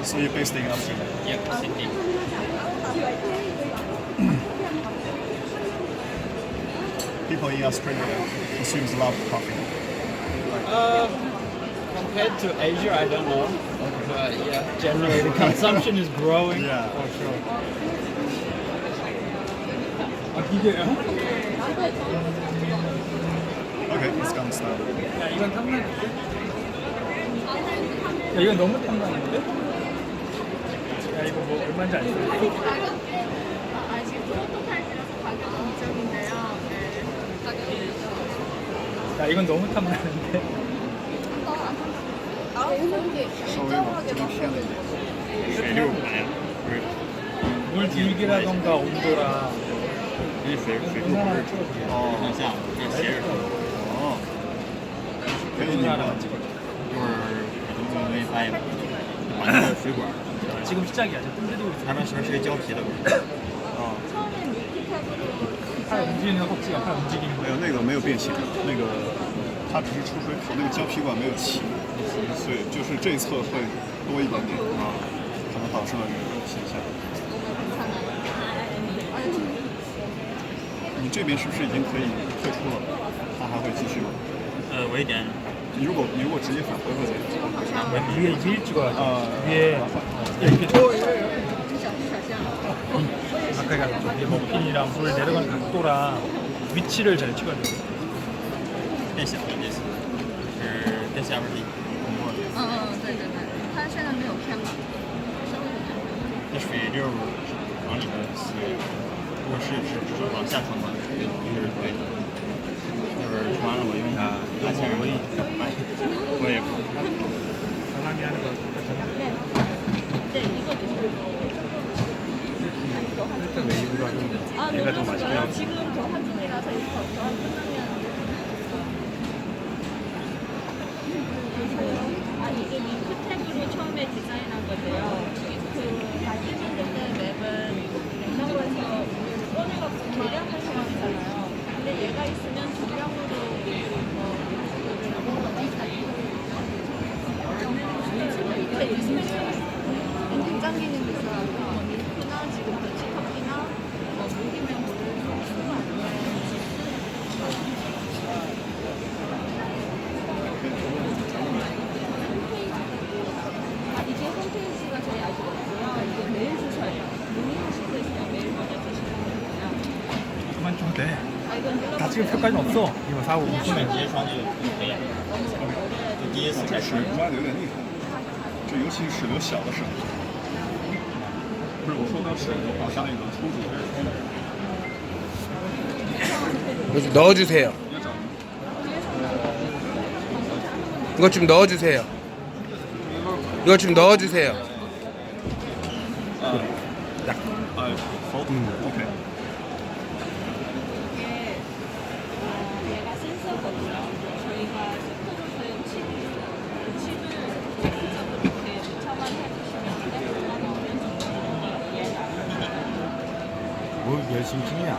So you're based in Australia. Yep, Sydney. People in Australia consumes a lot of coffee. Compared to Asia, I don't know. But yeah, generally the consumption is growing. Yeah. For sure. Okay, it's gonna start. 야 이건 탐나는데? 야 이건 너무 탐나는데? 야 이거 뭐 얼마인지 알지? 아직 프로토타입이라서 가격 공정인데요. 야 이건 너무 탐나는데? 물 길기라던가 온도랑 하나만 찍어줄게요. 等一下，这斜着说，哦，可以 하나만 찍어줘. 一会儿我们给你发一把，把那个水管， 지금 시작이야. 지금 뜸들이고 있어. 它们是不是个胶皮的？啊， 처음엔 밀키탑으로 팔 움직이는 거 꼭지가 팔 움직이는 没 거. 有那个没有变形，那个它只是出水口，那个胶皮管没有齐，所以就是这一侧会多一点点啊，可能导致了这个现象。你这边是不是已经可以退出了？它还会继续吗？我一点，你如果直接返回会怎样？ 위에 위에 찍어야지. 위에 이렇게 가까이 가서 위에 머핀이랑 물 내려가는 각도랑 위치를 잘 찍어야 돼. 变小了这次，是变下边是通过的，对对对，它现在没有偏嘛，稍微有点。这水流往里边吸，如果是往下冲嘛，就是可以的。一会儿冲完了，我用它拉线儿，我也不。 사람이 하는 거 네, 이거 드세요. 살짝 웨이브로 하면 얘가 더 맛있게 나오고. 지금 저 한중이라서 이거 저 끝나면. 이게 밀크탭으로 처음에 디자인한 건데요. 그 말씀드린 맵은 냉장고에서 물을 꺼내갖고 계량할 상황이잖아요. 근데 얘가 있으면 조명으로 냉장 기능이 있어서 밀크나 지금 더치커피나 물기면 물을 쓰고 이게 홈페이지가 저희 아직 없고요. 이게 메일 주셔요. 문의하실 때 있으면 메일 먼저 주시면 되고요. 그만 좀 돼. 이건 다 찍을 필요까지는 없어. 이거 사고 后面直接刷就可以了，就第一次这才水抓的有点厉害，这尤其是水流小的时候。不是我说的水流好像那个出主이거 좀 넣어주세요. 이것 좀 넣어주세요. 이것 좀 넣어주세요. OK。 얘가 센서거든요. 저희가 스토브사용 칩이 있어요. 그 칩을 직접 이렇게 주차만 해주시면 그대로 나오면 뭘 열심히 찍냐?